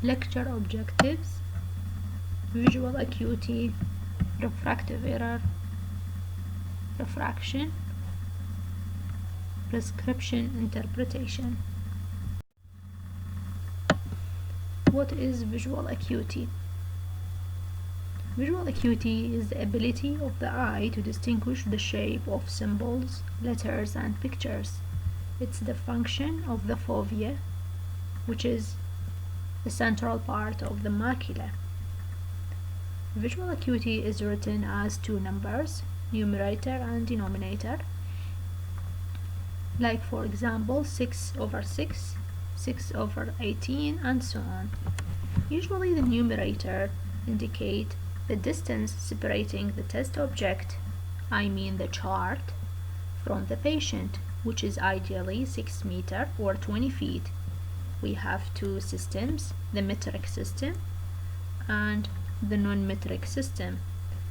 Lecture objectives: visual acuity, refractive error, refraction, prescription interpretation. What is visual acuity? Visual acuity is the ability of the eye to distinguish the shape of symbols, letters, and pictures. It's the function of the fovea, which is the central part of the macula. Visual acuity is written as two numbers, numerator and denominator, like for example 6/6, 6/18, and so on. Usually the numerator indicate the distance separating the test object, I mean the chart, from the patient, which is ideally 6 meters or 20 feet. We have two systems, the metric system and the non-metric system.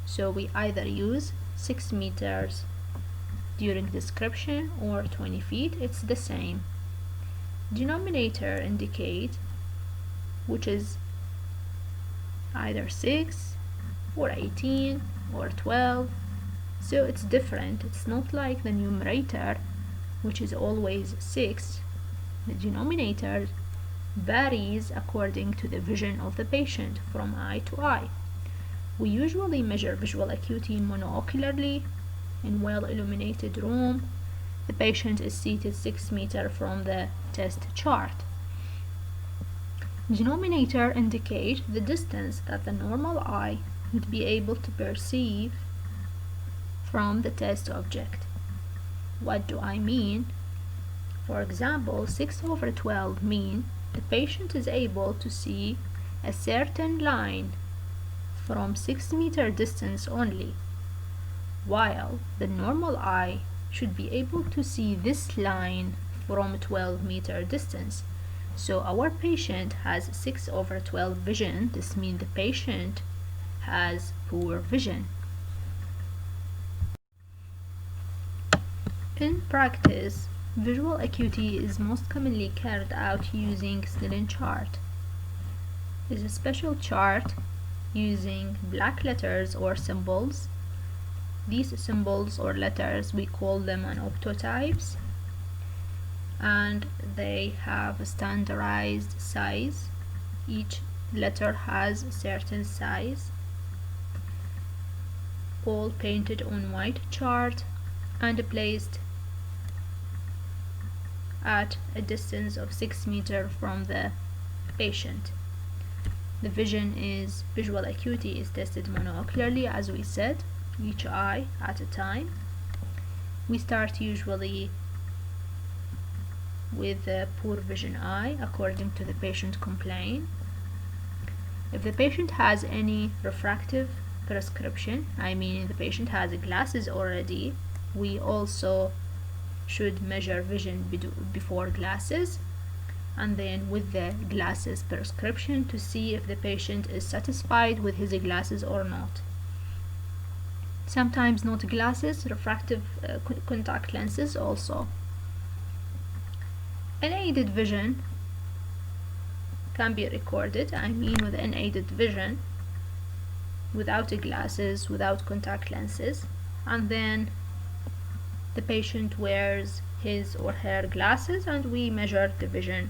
So we either use 6 meters during description or 20 feet, it's the same. Denominator indicate which is either 6 or 18 or 12. So it's different. It's not like the numerator, which is always 6. The denominator varies according to the vision of the patient from eye to eye. We usually measure visual acuity monocularly in well-illuminated room. The patient is seated 6 meters from the test chart. Denominator indicate the distance that the normal eye would be able to perceive from the test object. What do I mean? For example, 6/12 mean the patient is able to see a certain line from 6 meter distance only, while the normal eye should be able to see this line from 12 meter distance. So our patient has 6/12 vision. This means the patient has poor vision. In practice, visual acuity is most commonly carried out using Snellen chart. It's a special chart using black letters or symbols. These symbols or letters, we call them optotypes, and they have a standardized size. Each letter has a certain size, all painted on white chart and placed at a distance of 6 meters from the patient. The visual acuity is tested monocularly, as we said, each eye at a time. We start usually with the poor vision eye according to the patient complaint. If the patient has any refractive prescription, I mean the patient has glasses already, we also should measure vision before glasses, and then with the glasses prescription to see if the patient is satisfied with his glasses or not. Sometimes not glasses, refractive contact lenses also. Unaided vision can be recorded, I mean with unaided vision, without glasses, without contact lenses, and then the patient wears his or her glasses and we measure the vision,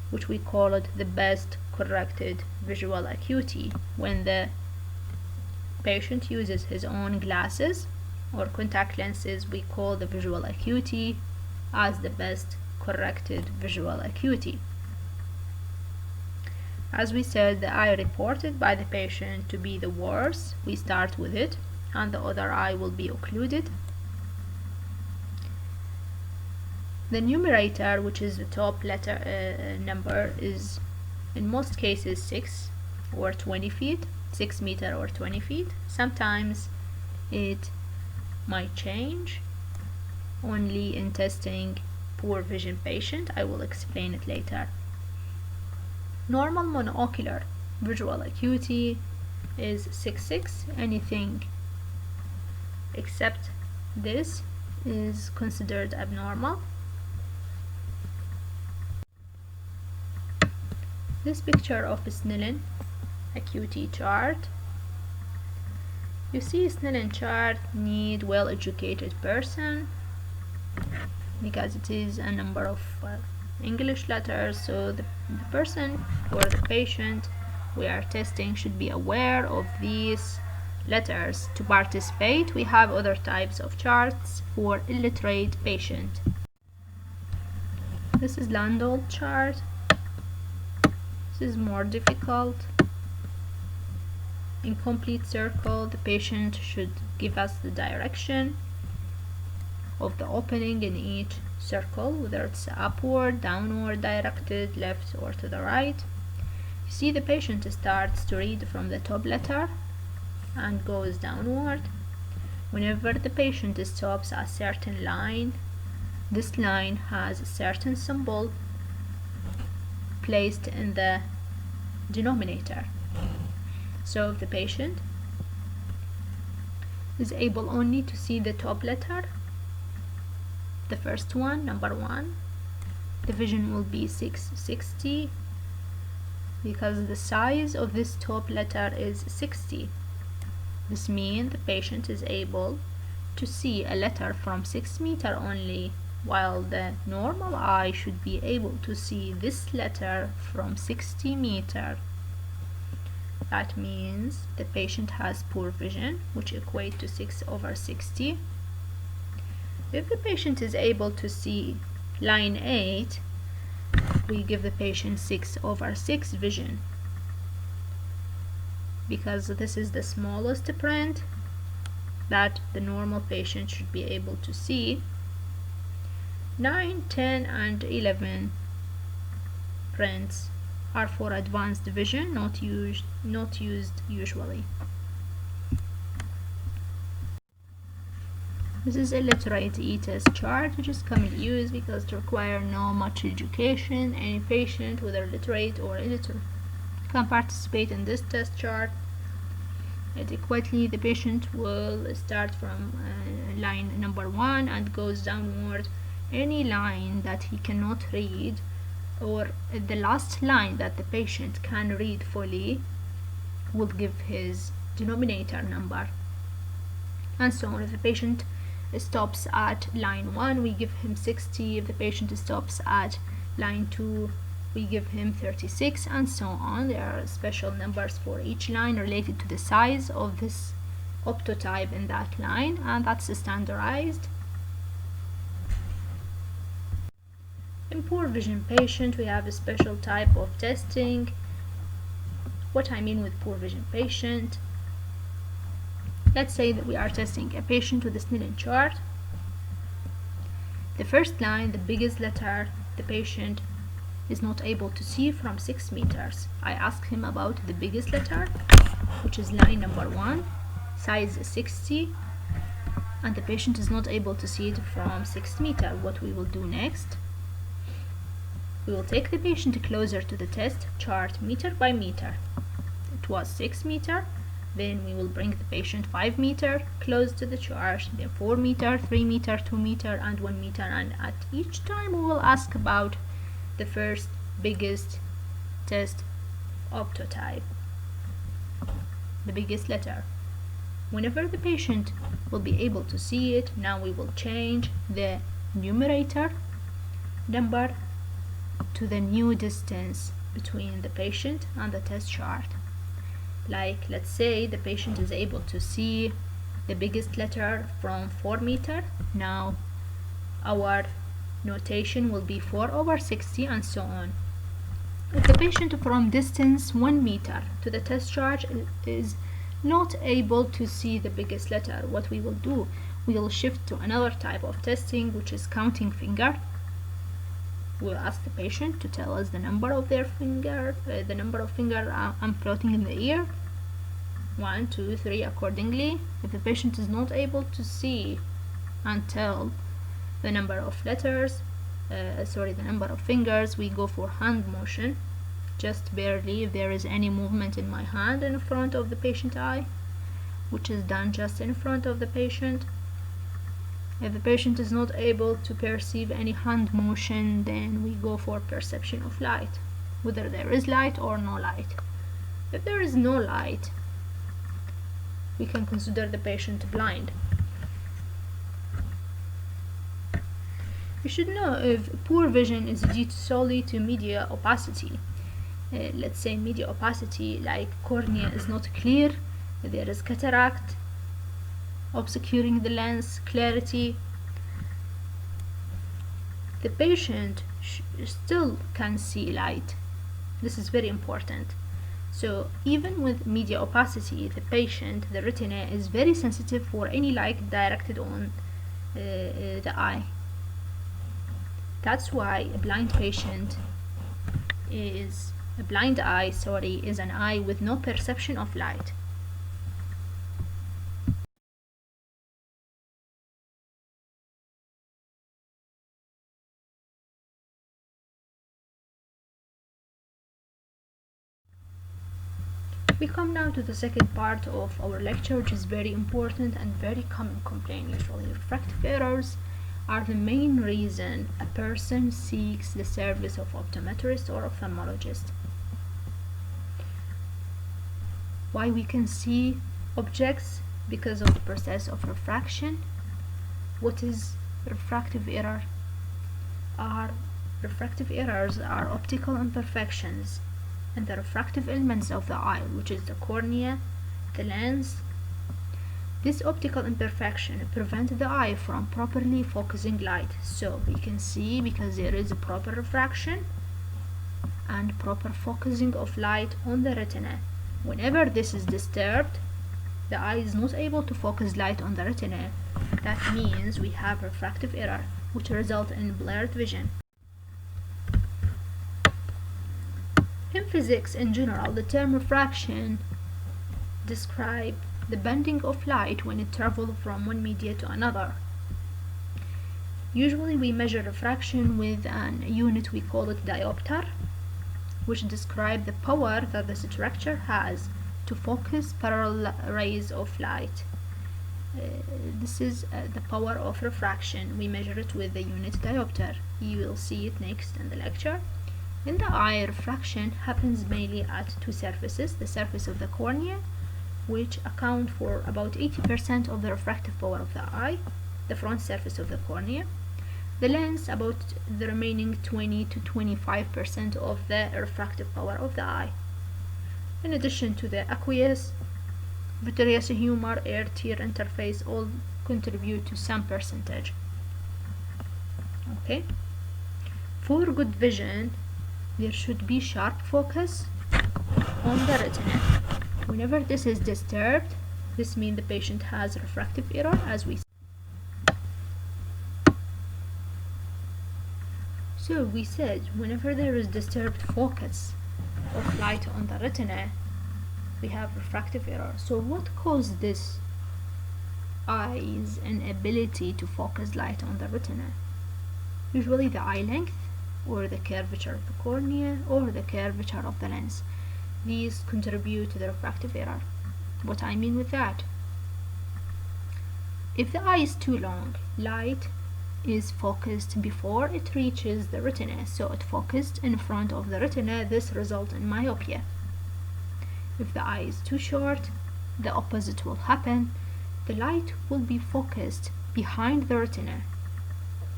which we call it the best corrected visual acuity. When the patient uses his own glasses or contact lenses, we call the visual acuity as the best corrected visual acuity. As we said, the eye reported by the patient to be the worst, we start with it, and the other eye will be occluded. The numerator, which is the top letter number, is in most cases 6 or 20 feet, 6 meters or 20 feet. Sometimes it might change only in testing poor vision patient. I will explain it later. Normal monocular visual acuity is 6/6. Anything except this is considered abnormal. This picture of a Snellen acuity chart. You see, Snellen chart need well-educated person because it is a number of English letters, so the person or the patient we are testing should be aware of these letters to participate. We have other types of charts for illiterate patient. This is Landolt chart. This is more difficult. In complete circle, the patient should give us the direction of the opening in each circle, whether it's upward, downward directed, left or to the right. You see, the patient starts to read from the top letter and goes downward. Whenever the patient stops at a certain line, this line has a certain symbol placed in the denominator. So if the patient is able only to see the top letter, the first one, number 1, the vision will be 660 because the size of this top letter is 60. This means the patient is able to see a letter from 6 meters only, while the normal eye should be able to see this letter from 60 meters. That means the patient has poor vision, which equates to 6/60. If the patient is able to see line 8, we give the patient 6/6 vision, because this is the smallest print that the normal patient should be able to see. 9, 10, and 11 prints are for advanced vision, not used usually. This is illiterate e-test chart, which is commonly used because it requires no much education. Any patient, whether literate or illiterate, can participate in this test chart. Adequately, the patient will start from line number 1 and goes downward. Any line that he cannot read, or the last line that the patient can read fully, will give his denominator number, and so on. If the patient stops at line 1, we give him 60. If the patient stops at line 2, we give him 36, and so on. There are special numbers for each line related to the size of this optotype in that line, and that's standardized. In poor vision patient, we have a special type of testing. What I mean with poor vision patient, let's say that we are testing a patient with a Snellen chart. The first line, the biggest letter, the patient is not able to see from 6 meters. I ask him about the biggest letter, which is line number 1, size 60, and the patient is not able to see it from 6 meters. What we will do next, we will take the patient closer to the test chart meter by meter. It was 6 meters. Then we will bring the patient 5 meters close to the chart, then 4 meters, 3 meters, 2 meters, and 1 meter. And at each time we will ask about the first biggest test optotype, the biggest letter. Whenever the patient will be able to see it, now we will change the numerator number to the new distance between the patient and the test chart. Like, let's say the patient is able to see the biggest letter from 4 meters. Now our notation will be 4/60, and so on. If the patient from distance 1 meter to the test chart is not able to see the biggest letter, what we will do, we will shift to another type of testing, which is counting finger. We'll ask the patient to tell us the number of their finger, the number of finger I'm floating in the ear, 1, 2, 3 accordingly. If the patient is not able to see and tell the number of letters, the number of fingers, we go for hand motion, just barely, if there is any movement in my hand in front of the patient eye, which is done just in front of the patient. If the patient is not able to perceive any hand motion, then we go for perception of light. whether there is light or no light. If there is no light, we can consider the patient blind. We should know if poor vision is due solely to media opacity. Let's say media opacity, like cornea is not clear, there is cataract obscuring the lens clarity. The patient still can see light. This is very important. So even with media opacity, the patient, the retina, is very sensitive for any light directed on the eye. That's why a blind eye is an eye with no perception of light. We come now to the second part of our lecture, which is very important and very common complaint usually. Refractive errors are the main reason a person seeks the service of optometrist or ophthalmologist. Why we can see objects? Because of the process of refraction. What is refractive error? Refractive errors are optical imperfections and the refractive elements of the eye, which is the cornea, the lens. This optical imperfection prevents the eye from properly focusing light. So we can see, because there is a proper refraction and proper focusing of light on the retina. Whenever this is disturbed, the eye is not able to focus light on the retina. That means we have refractive error, which results in blurred vision. In physics in general, the term refraction describes the bending of light when it travels from one media to another. Usually we measure refraction with an unit, we call it diopter, which describes the power that the structure has to focus parallel rays of light. This is the power of refraction. We measure it with the unit diopter. You will see it next in the lecture. In the eye, refraction happens mainly at two surfaces: the surface of the cornea, which account for about 80% of the refractive power of the eye, the front surface of the cornea; the lens, about the remaining 20 to 25% of the refractive power of the eye. In addition to the aqueous, vitreous humor, air-tear interface all contribute to some percentage. Okay. For good vision, there should be sharp focus on the retina. Whenever this is disturbed, this means the patient has refractive error, as we said. So we said whenever there is disturbed focus of light on the retina, we have refractive error. So what causes this eye's inability to focus light on the retina? Usually the eye length, or the curvature of the cornea, or the curvature of the lens. These contribute to the refractive error. What I mean with that? If the eye is too long, light is focused before it reaches the retina, so it focused in front of the retina. This results in myopia. If the eye is too short, the opposite will happen. The light will be focused behind the retina.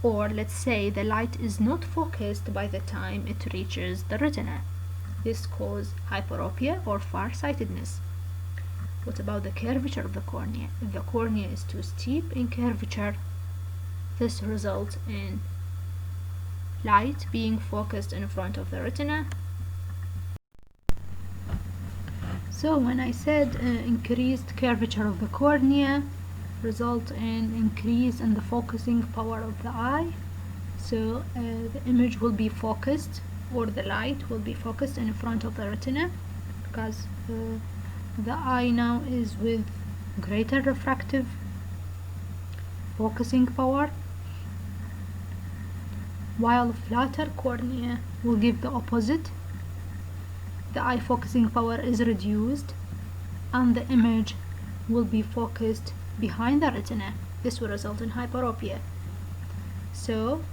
Or let's say the light is not focused by the time it reaches the retina. This causes hyperopia or farsightedness. What about the curvature of the cornea? If the cornea is too steep in curvature, this results in light being focused in front of the retina. So when I said increased curvature of the cornea result in increase in the focusing power of the eye, so the image will be focused, or the light will be focused in front of the retina, because the eye now is with greater refractive focusing power, while flatter cornea will give the opposite. The eye focusing power is reduced and the image will be focused behind the retina. This will result in hyperopia. So,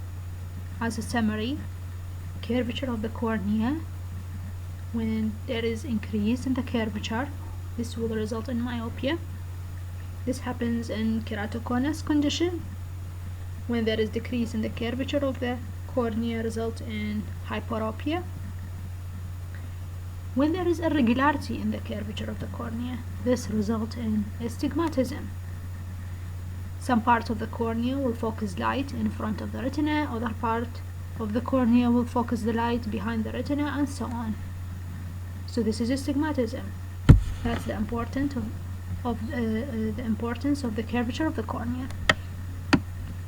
as a summary, curvature of the cornea When there is increase in the curvature, this will result in myopia. This happens in keratoconus condition. When there is decrease in the curvature of the cornea, result in hyperopia. When there is irregularity in the curvature of the cornea, this results in astigmatism. Some parts of the cornea will focus light in front of the retina, other part of the cornea will focus the light behind the retina, and so on. So this is astigmatism. That's the importance of the curvature of the cornea.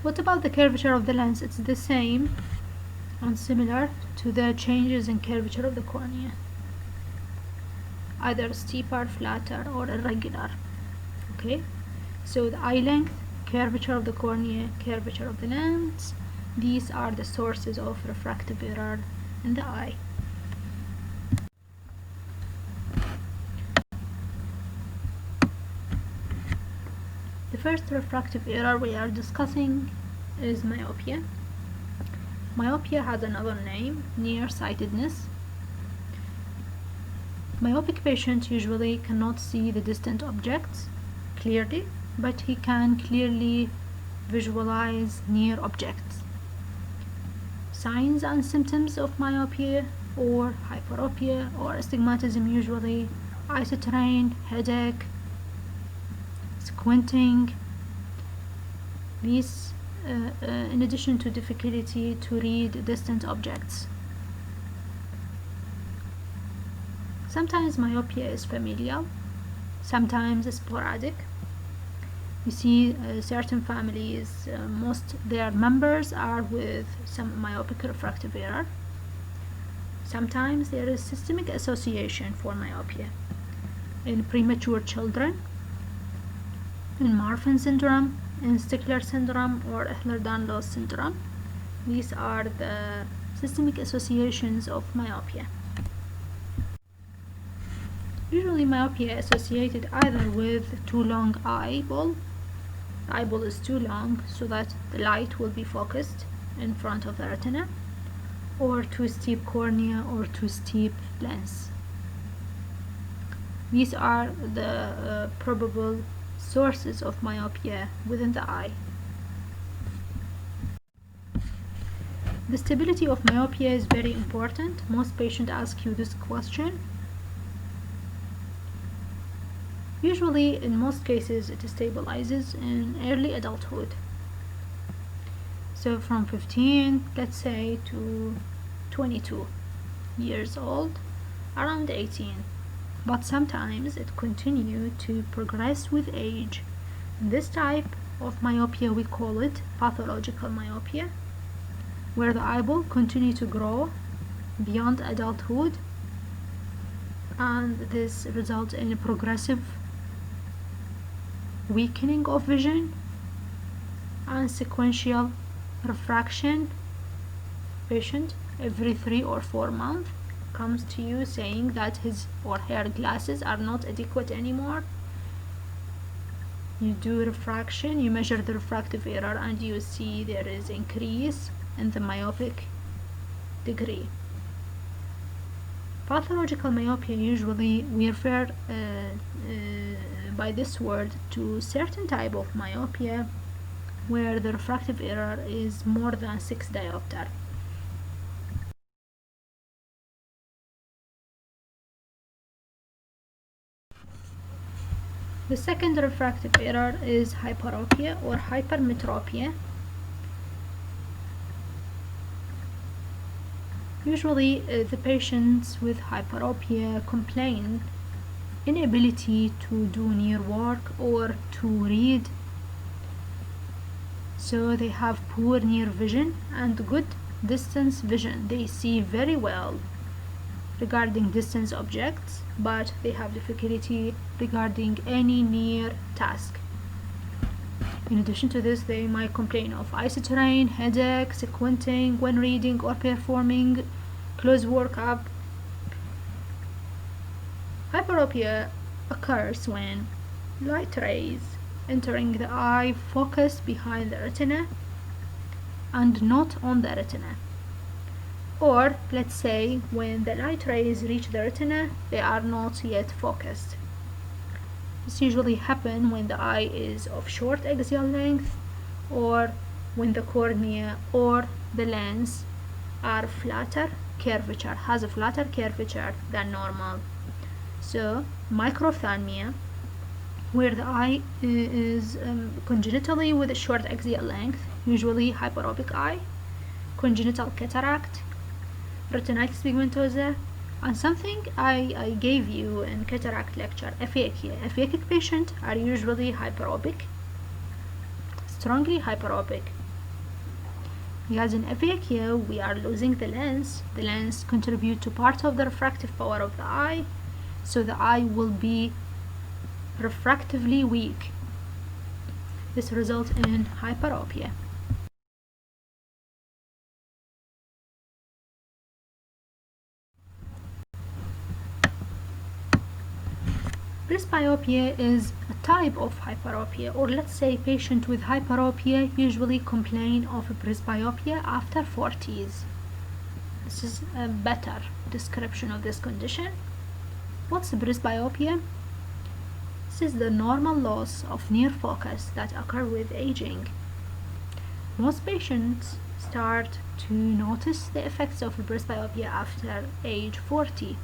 What about the curvature of the lens? It's the same and similar to the changes in curvature of the cornea, either steeper, flatter, or irregular. Okay, so the eye length, curvature of the cornea, curvature of the lens, these are the sources of refractive error in the eye. The first refractive error we are discussing is myopia. Myopia has another name, nearsightedness. Myopic patient usually cannot see the distant objects clearly, but he can clearly visualize near objects. Signs and symptoms of myopia or hyperopia or astigmatism usually eye strain, headache, squinting. These in addition to difficulty to read distant objects. Sometimes myopia is familial, sometimes sporadic. You see certain families, most their members are with some myopic refractive error. Sometimes there is systemic association for myopia in premature children, in Marfan syndrome, in Stickler syndrome, or Ehlers-Danlos syndrome. These are the systemic associations of myopia. Usually myopia associated either with too long eyeball. The eyeball is too long so that the light will be focused in front of the retina, or too steep cornea or too steep lens. These are the probable sources of myopia within the eye. The stability of myopia is very important. Most patients ask you this question. Usually, in most cases, it stabilizes in early adulthood. So from 15, let's say, to 22 years old, around 18. But sometimes it continues to progress with age. In this type of myopia, we call it pathological myopia, where the eyeball continues to grow beyond adulthood, and this results in a progressive weakening of vision and sequential refraction. Patient every 3 or 4 months comes to you saying that his or her glasses are not adequate anymore. You do refraction, you measure the refractive error, and you see there is increase in the myopic degree. Pathological myopia, usually we refer by this word to certain type of myopia where the refractive error is more than 6 diopter. The second refractive error is hyperopia or hypermetropia. Usually the patients with hyperopia complain inability to do near work or to read, so they have poor near vision and good distance vision. They see very well regarding distance objects, but they have difficulty regarding any near task. In addition to this, they might complain of eye strain, headache, squinting when reading or performing close workup. Hyperopia occurs when light rays entering the eye focus behind the retina and not on the retina. Or let's say when the light rays reach the retina, they are not yet focused. This usually happens when the eye is of short axial length, or when the cornea or the lens are has a flatter curvature than normal. So microphthalmia, where the eye is congenitally with a short axial length, usually hyperopic eye, congenital cataract, retinitis pigmentosa, and something I gave you in cataract lecture, aphakia. Aphakic patients are usually hyperopic, strongly hyperopic. Because in aphakia we are losing the lens. The lens contributes to part of the refractive power of the eye, so the eye will be refractively weak. This results in hyperopia. Presbyopia is a type of hyperopia, or let's say patients with hyperopia usually complain of presbyopia after 40s. This is a better description of this condition. What's presbyopia? This is the normal loss of near focus that occur with aging. Most patients start to notice the effects of presbyopia after age 40.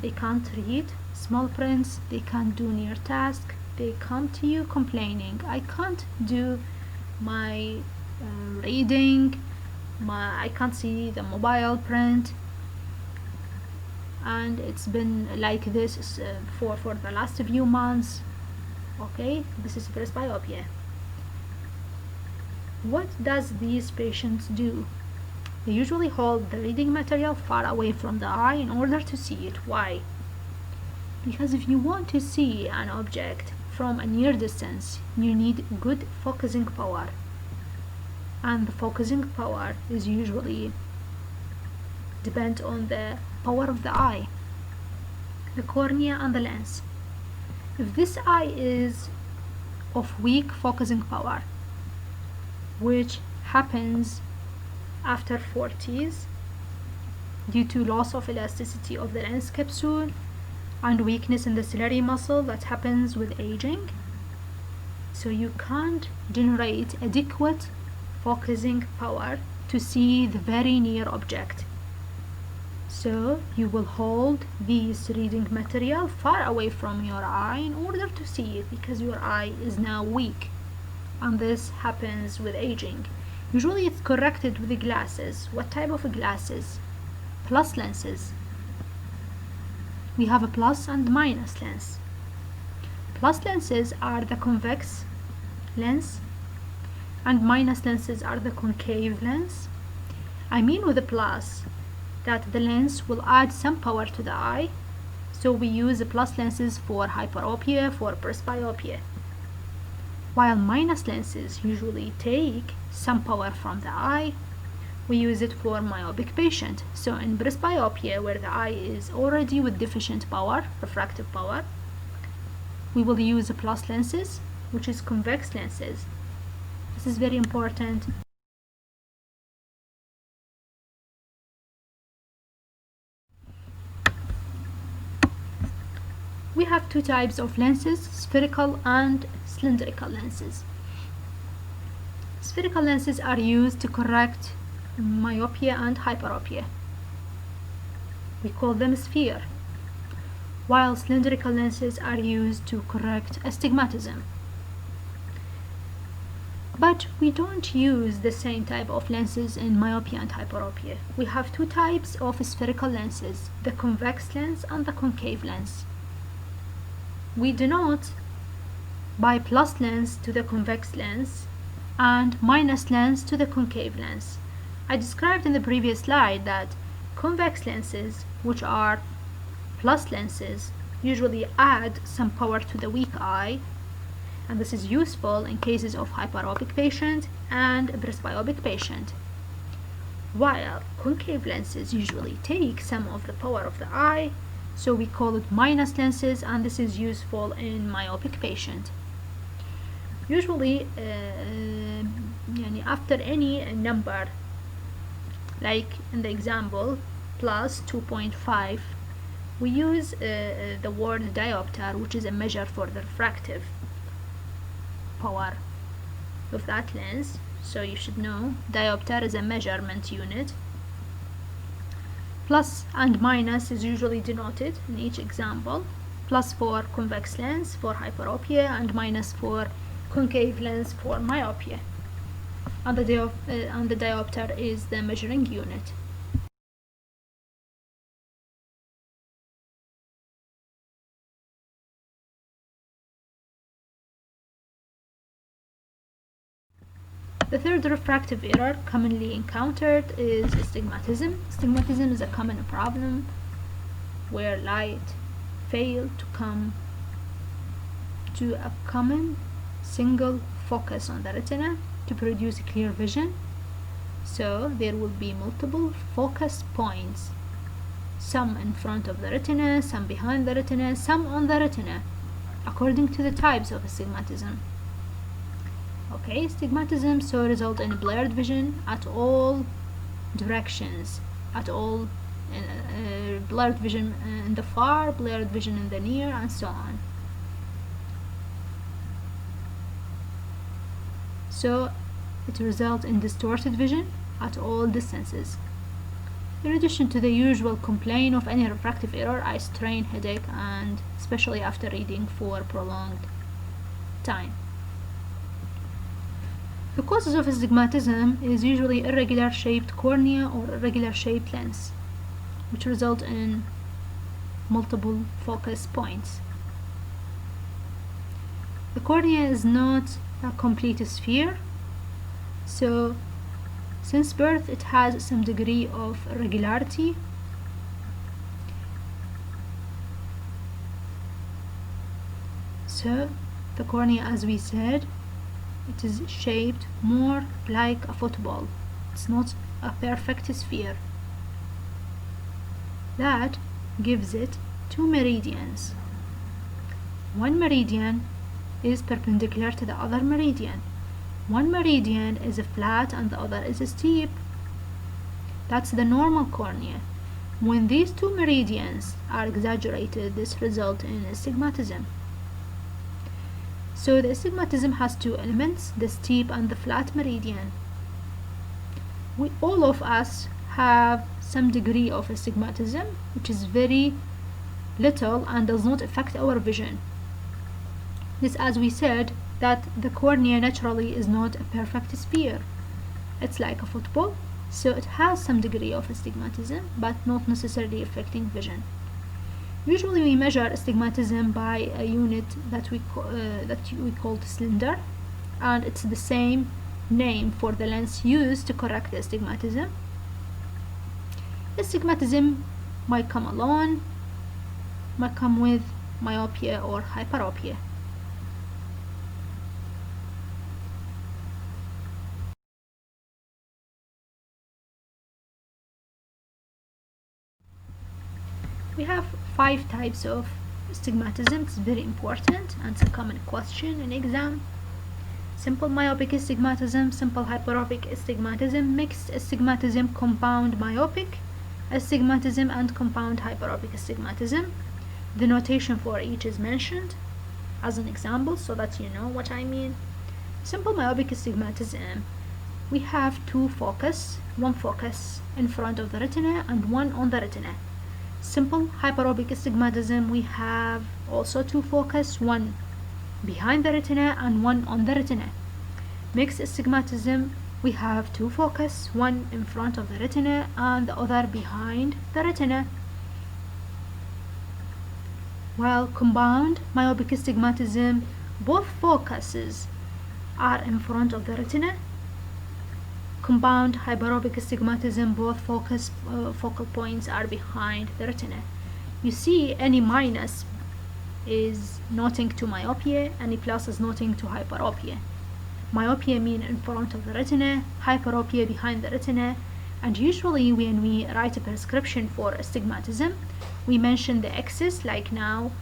They can't read small prints, they can't do near tasks, they come to you complaining, I can't do my reading, I can't see the mobile print, and it's been like this for the last few months. Okay, this is presbyopia. What does these patients do? They usually hold the reading material far away from the eye in order to see it. Why? Because if you want to see an object from a near distance, you need good focusing power. And the focusing power is usually depend on the power of the eye, the cornea and the lens. If this eye is of weak focusing power, which happens after 40s due to loss of elasticity of the lens capsule and weakness in the ciliary muscle that happens with aging, so you can't generate adequate focusing power to see the very near object. So you will hold this reading material far away from your eye in order to see it, because your eye is now weak, and this happens with aging. Usually it's corrected with the glasses. What type of glasses? Plus lenses. We have a plus and minus lens. Plus lenses are the convex lens, and minus lenses are the concave lens. I mean with the plus that the lens will add some power to the eye, so we use the plus lenses for hyperopia, for presbyopia, while minus lenses usually take some power from the eye. We use it for myopic patient. So in presbyopia, where the eye is already with deficient power, refractive power, we will use the plus lenses, which is convex lenses. This is very important. We have two types of lenses, spherical and cylindrical lenses. Spherical lenses are used to correct myopia and hyperopia. We call them sphere, while cylindrical lenses are used to correct astigmatism. But we don't use the same type of lenses in myopia and hyperopia. We have two types of spherical lenses, the convex lens and the concave lens. We denote by plus lens to the convex lens and minus lens to the concave lens. I described in the previous slide that convex lenses, which are plus lenses, usually add some power to the weak eye, and this is useful in cases of hyperopic patient and presbyopic patient, while concave lenses usually take some of the power of the eye, so we call it minus lenses, and this is useful in myopic patient. Usually after any number like in the example plus 2.5, we use the word diopter, which is a measure for the refractive power of that lens. So you should know diopter is a measurement unit. Plus and minus is usually denoted in each example. Plus for convex lens for hyperopia, and minus for concave lens for myopia. And the diopter is the measuring unit. The third refractive error commonly encountered is astigmatism. Astigmatism is a common problem where light fails to come to a common single focus on the retina to produce clear vision. So there will be multiple focus points, some in front of the retina, some behind the retina, some on the retina, according to the types of astigmatism. Okay, astigmatism so result in blurred vision at all directions, at all blurred vision in the far, blurred vision in the near, and so on. So it results in distorted vision at all distances. In addition to the usual complaint of any refractive error, eye strain, headache, and especially after reading for prolonged time. The causes of astigmatism is usually irregular shaped cornea or irregular shaped lens, which result in multiple focus points. The cornea is not a complete sphere, so since birth it has some degree of irregularity. So the cornea, as we said, it is shaped more like a football. It's not a perfect sphere. That gives it two meridians. One meridian is perpendicular to the other meridian. One meridian is flat and the other is steep. That's the normal cornea. When these two meridians are exaggerated, this results in astigmatism. So the astigmatism has two elements, the steep and the flat meridian. All of us have some degree of astigmatism, which is very little and does not affect our vision. This, as we said, that the cornea naturally is not a perfect sphere. It's like a football, so it has some degree of astigmatism, but not necessarily affecting vision. Usually we measure astigmatism by a unit that we call the cylinder, and it's the same name for the lens used to correct the astigmatism. Astigmatism might come alone, might come with myopia or hyperopia. We have 5 types of astigmatism. It's very important and it's a common question in exam. Simple myopic astigmatism, simple hyperopic astigmatism, mixed astigmatism, compound myopic astigmatism, and compound hyperopic astigmatism. The notation for each is mentioned as an example so that you know what I mean. Simple myopic astigmatism, we have two focus, one focus in front of the retina and one on the retina. Simple hyperopic astigmatism, we have also two focus, one behind the retina and one on the retina. Mixed astigmatism, we have two focus, one in front of the retina and the other behind the retina. While compound myopic astigmatism, both focuses are in front of the retina. Compound hyperopic astigmatism, both focal points are behind the retina. You see, any minus is noting to myopia, any plus is noting to hyperopia. Myopia mean in front of the retina, hyperopia behind the retina, and usually when we write a prescription for astigmatism, we mention the x's, like now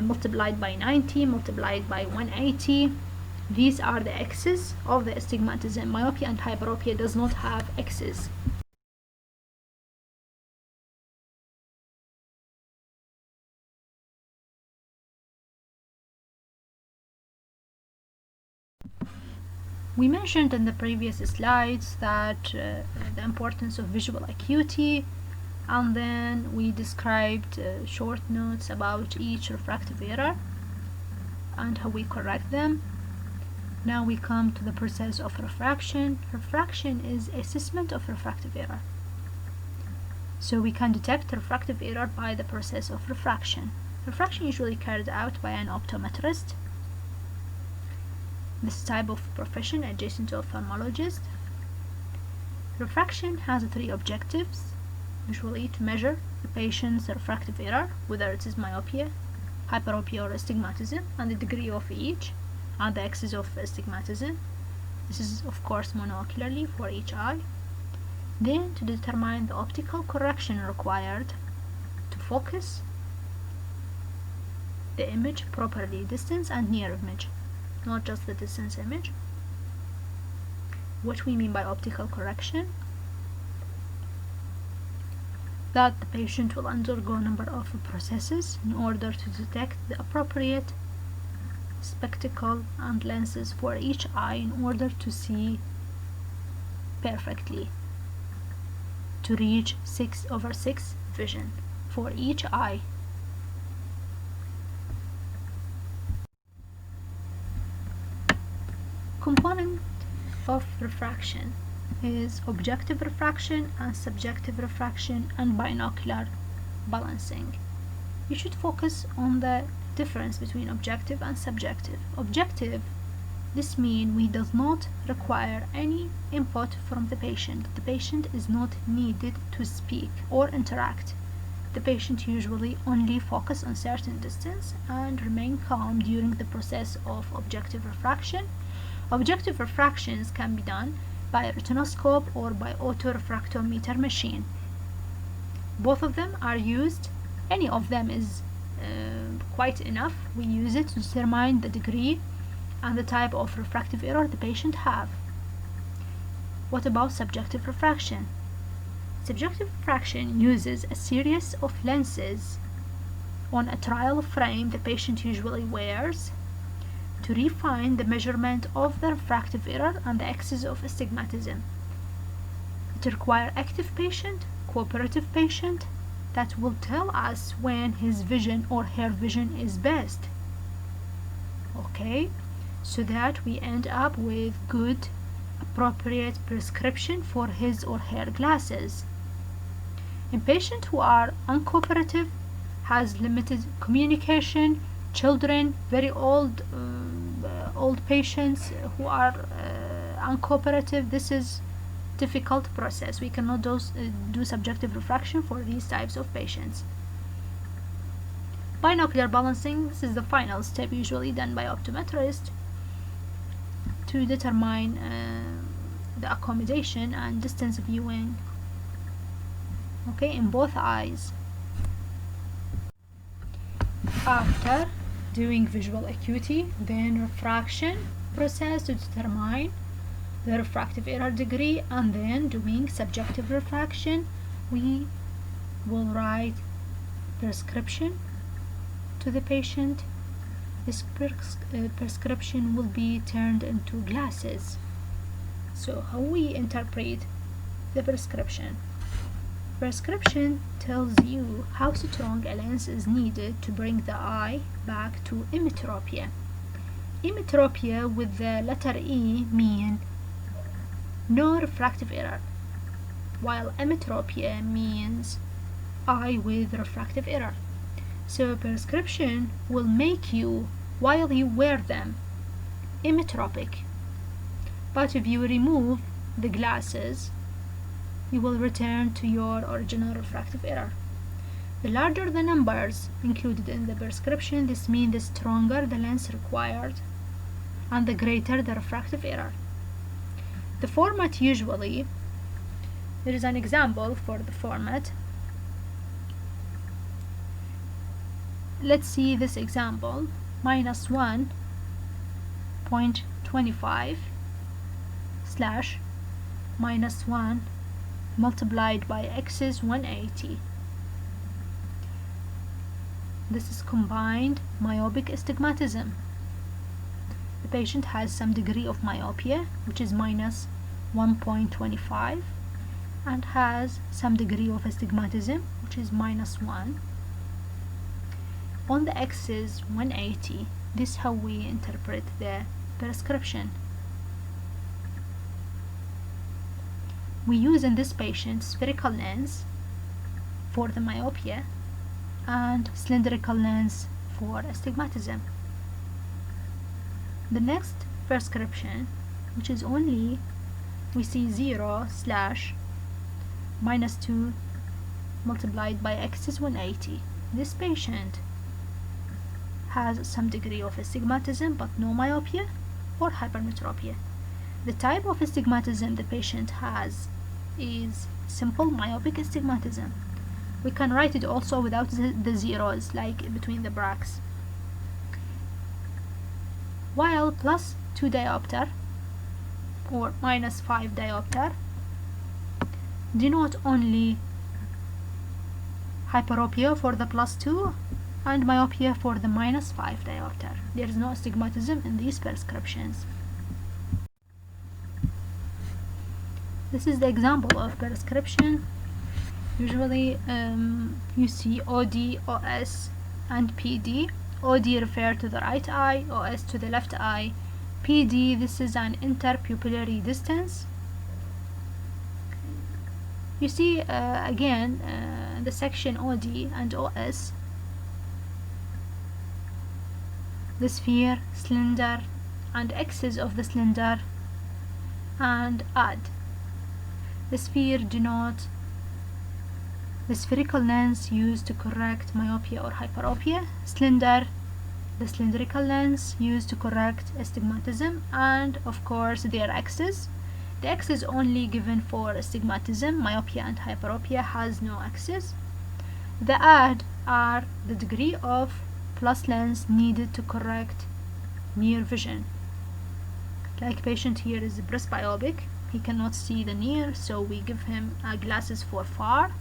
multiplied by 90, multiplied by 180. These are the x's of the astigmatism. Myopia and hyperopia does not have x's. We mentioned in the previous slides that the importance of visual acuity, and then we described short notes about each refractive error and how we correct them. Now we come to the process of refraction. Refraction is assessment of refractive error. So we can detect refractive error by the process of refraction. Refraction usually carried out by an optometrist. This type of profession adjacent to ophthalmologist. Refraction has three objectives, usually to measure the patient's refractive error, whether it is myopia, hyperopia or astigmatism, and the degree of each, and the axis of astigmatism. This is of course monocularly for each eye. Then to determine the optical correction required to focus the image properly, distance and near image, not just the distance image. What we mean by optical correction: that the patient will undergo a number of processes in order to detect the appropriate spectacle and lenses for each eye in order to see perfectly, to reach 6/6 vision for each eye. Component of refraction is objective refraction and subjective refraction and binocular balancing. You should focus on the difference between objective and subjective. Objective, this means we does not require any input from the patient. The patient is not needed to speak or interact. The patient usually only focus on certain distance and remain calm during the process of objective refraction. Objective refractions can be done by a retinoscope or by autorefractometer machine. Both of them are used. Any of them is quite enough. We use it to determine the degree and the type of refractive error the patient have. What about subjective refraction? Subjective refraction uses a series of lenses on a trial frame the patient usually wears to refine the measurement of the refractive error and the axis of astigmatism. It requires active patient, cooperative patient, that will tell us when his vision or her vision is best. Okay, so that we end up with good, appropriate prescription for his or her glasses. In patients who are uncooperative, has limited communication, children, very old patients who are uncooperative, this is difficult process. We cannot do subjective refraction for these types of patients. Binocular balancing, this is the final step usually done by optometrist to determine the accommodation and distance viewing, okay, in both eyes. After doing visual acuity, then refraction process to determine the refractive error degree, and then doing subjective refraction, we will write prescription to the patient. This prescription will be turned into glasses. So how we interpret the prescription? Prescription tells you how strong a lens is needed to bring the eye back to emmetropia. Emmetropia with the letter E mean no refractive error, while emmetropia means eye with refractive error. So prescription will make you, while you wear them, emmetropic. But if you remove the glasses, you will return to your original refractive error. The larger the numbers included in the prescription, this means the stronger the lens required and the greater the refractive error. The format usually, there is an example for the format. Let's see this example. Minus 1.25 slash minus 1 multiplied by x is 180. This is combined myopic astigmatism. the patient has some degree of myopia, which is minus 1.25, and has some degree of astigmatism, which is minus 1. On the x-axis 180. This is how we interpret the prescription. We use in this patient spherical lens for the myopia and cylindrical lens for astigmatism. The next prescription, which is only, we see 0 slash minus 2 multiplied by x is 180. This patient has some degree of astigmatism but no myopia or hypermetropia. The type of astigmatism the patient has is simple myopic astigmatism. We can write it also without the zeros, like between the brackets. While plus 2 diopter or minus 5 diopter denote only hyperopia for the plus 2 and myopia for the minus 5 diopter. There is no astigmatism in these prescriptions. This is the example of prescription. Usually you see OD, OS, and PD. OD refer to the right eye, OS to the left eye. PD, this is an interpupillary distance. You see again the section OD and OS, the sphere, cylinder, and axis of the cylinder, and add. The sphere denote the spherical lens used to correct myopia or hyperopia, cylinder, the cylindrical lens used to correct astigmatism, and of course their axis. The axis only given for astigmatism, myopia, and hyperopia has no axis. The add are the degree of plus lens needed to correct near vision. Like patient here is presbyopic, he cannot see the near, so we give him glasses for far,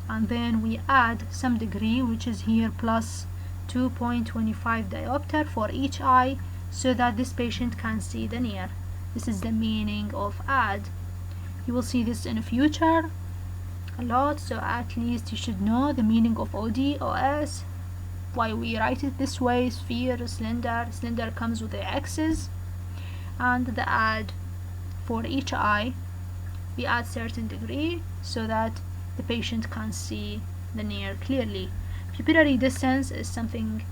and then we add some degree, which is here plus 2.25 diopter for each eye, so that this patient can see the near. This is the meaning of add. You will see this in the future a lot, so at least you should know the meaning of OD, OS, why we write it this way, sphere, cylinder. Cylinder comes with the axis, and the add for each eye, we add certain degree so that the patient can see the near clearly. Pupillary distance is something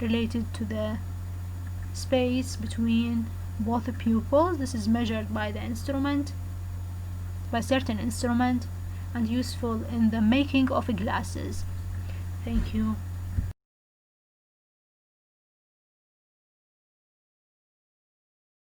related to the space between both the pupils. This is measured by the instrument, by certain instrument, and useful in the making of glasses. Thank you.